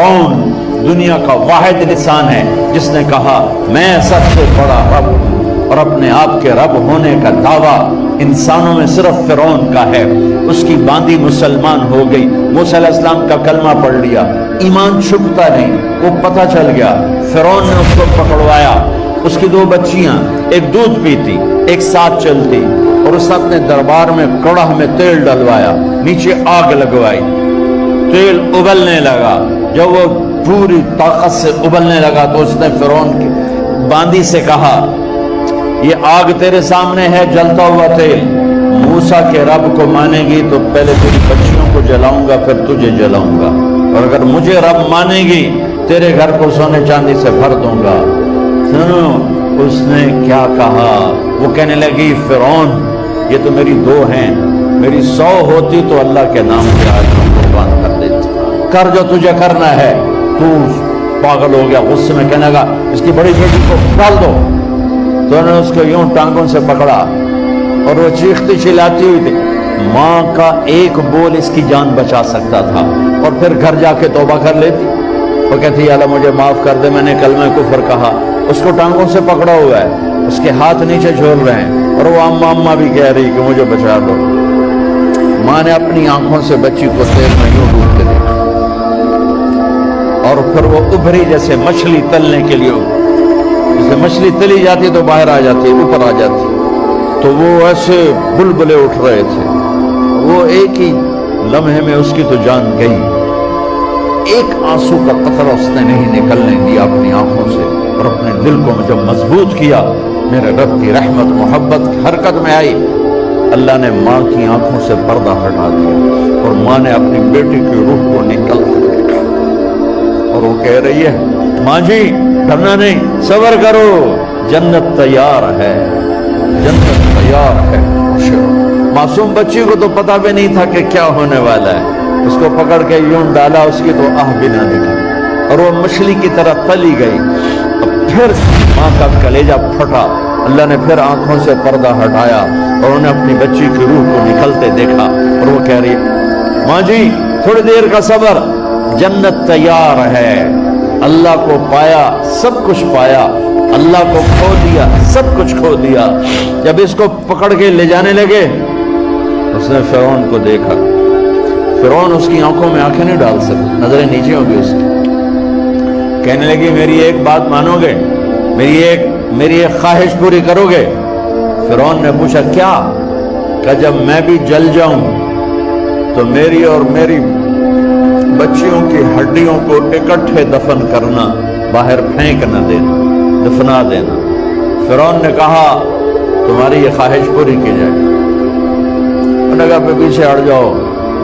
कौन दुनिया का वाहिद लिसान है जिसने कहा मैं सबसे बड़ा रब हूँ, और अपने आप के रब होने का दावा इंसानों में सिर्फ फिरौन का है। उसकी बांदी मुसलमान हो गई, मूसा अलैहिस्सलाम का कलमा पढ़ लिया, ईमान छुपता नहीं, वो पता चल गया। फिरौन ने उसको पकड़वाया, उसकी दो बच्चियां, एक दूध पीती एक साथ चलती, और उसने अपने दरबार में कड़ाह में तेल डलवाया, नीचे आग लगवाई, तेल उबलने लगा। जब वो पूरी ताकत से उबलने लगा तो उसने फिरौन की बांदी से कहा ये आग तेरे सामने है, जलता हुआ तेल, मूसा के रब को मानेगी तो पहले तेरी बच्चियों को जलाऊंगा फिर तुझे जलाऊंगा, और अगर मुझे रब मानेगी तेरे घर को सोने चांदी से भर दूंगा। सुनो उसने क्या कहा, वो कहने लगी फिरौन ये तो मेरी दो हैं, मेरी 100 होती तो अल्लाह के नाम पे आज हम कुर्बान कर देते। कर जो तुझे करना है। तू पागल हो गया, गुस्से में कहने लगा इसकी बड़ी बेटी को डाल दो। तो उन्होंने उसको यूं टांगों से पकड़ा और वो चीखती चिल्लाती हुई थी। माँ का एक बोल इसकी जान बचा सकता था, और फिर घर जाके तौबा कर लेती। वो कहती अल्लाह मुझे माफ कर दे, मैंने कलमा कुफर कहा। उसको टांगों से पकड़ा हुआ है, उसके हाथ नीचे झोल रहे हैं, और वो अम्मा अम्मा भी कह रही कि मुझे बचा दो। माँ ने अपनी आंखों से बच्ची को तेल में यूं डूबते देखा, और फिर वो उभरी जैसे मछली तलने के लिए, जैसे मछली तली जाती तो बाहर आ जाती, ऊपर आ जाती, तो वो ऐसे बुलबुले उठ रहे थे। वो एक ही लम्हे में उसकी तो जान गई, एक आंसू का कतरा उसने नहीं निकलने दिया अपनी आंखों से, और अपने दिल को जब मजबूत किया, मेरे रब की रहमत मोहब्बत हरकत में आई। अल्लाह ने माँ की आंखों से पर्दा हटा दिया, और माँ ने अपनी बेटी की रूह को निकलते देखा, और वो कह रही है माँ जी डरना नहीं, सब्र करो, जन्नत तैयार है, जन्नत तैयार है। मासूम बच्ची को तो पता भी नहीं था कि क्या होने वाला है। उसको पकड़ के यूं डाला, उसकी तो आह भी ना निकली, और वो मछली की तरह तली गई। अब फिर माँ का कलेजा फटा, अल्लाह ने फिर आंखों से पर्दा हटाया, और उन्हें अपनी बच्ची की रूह को निकलते देखा, और वो कह रही माँ जी थोड़ी देर का सब्र, जन्नत तैयार है। अल्लाह को पाया, सब कुछ पाया, अल्लाह को खो दिया, सब कुछ खो दिया। जब इसको पकड़ के ले जाने लगे, उसने फिरौन को देखा। फिरौन उसकी आंखों में आंखें नहीं डाल सका, नजरें नीचे हो गई उसकी। कहने लगी मेरी एक बात मानोगे, मेरी एक ख्वाहिश पूरी करोगे? फिरौन ने पूछा क्या? कि जब मैं भी जल जाऊं तो मेरी और मेरी बच्चियों की हड्डियों को इकट्ठे दफन करना, बाहर फेंक न देना, दफना देना। फिरौन ने कहा तुम्हारी ये ख्वाहिश पूरी की जाए। उन्होंने कहा पीछे हट जाओ,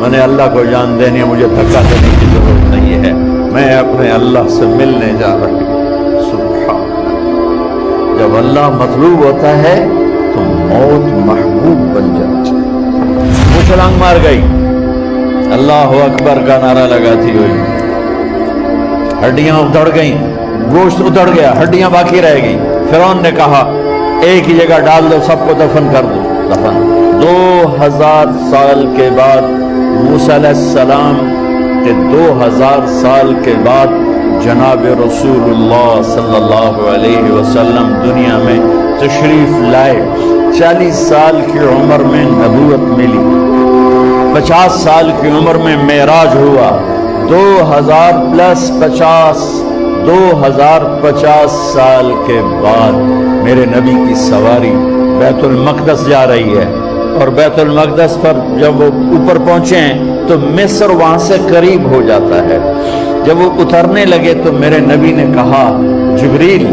मैंने अल्लाह को जान देनी है, मुझे धक्का देने की जरूरत नहीं है, मैं अपने अल्लाह से मिलने जा रही हूँ। सुभान अल्लाह, जब अल्लाह मतलूब होता है तो मौत महबूब बन जाती है। वो छलांग मार गई, अल्लाह अकबर का नारा लगाती हुई, हड्डियां उधड़ गई, गोश्त उधड़ गया, हड्डियां बाकी रह गई। फिरौन ने कहा एक ही जगह डाल दो, सबको दफन कर दो। दफन 2000 साल के बाद, मूसा अलैहिस्सलाम के 2000 साल के बाद जनाब रसूलुल्लाह सल्लल्लाहु अलैहि वसल्लम दुनिया में तशरीफ लाए। 40 साल की उम्र में नबूवत मिली, 50 साल की उम्र में मेराज हुआ, 2050 साल के बाद मेरे नबी की सवारी बैतुल मक़दस जा रही है। और बैतुल मक़दस पर जब वो ऊपर पहुंचे हैं तो मिस्र वहां से करीब हो जाता है। जब वो उतरने लगे तो मेरे नबी ने कहा जिब्रील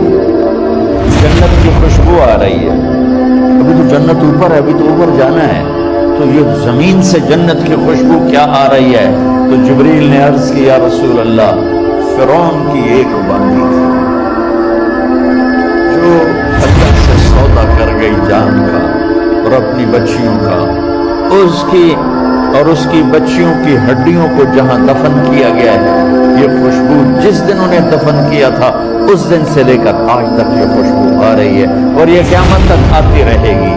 जन्नत की खुशबू आ रही है, अभी तो जन्नत ऊपर है, अभी तो ऊपर जाना है, तो ये जमीन से जन्नत की खुशबू क्या आ रही है? तो जिब्रील ने अर्ज किया रसूल अल्लाह, फिरौन की एक बांदी थी जो अल्लाह से सौदा कर गई जान का और अपनी बच्चियों का, उसकी बच्चियों की हड्डियों को जहां दफन किया गया है, ये खुशबू जिस दिन उन्हें दफन किया था उस दिन से लेकर आज तक ये खुशबू आ रही है, और ये क़यामत तक आती रहेगी।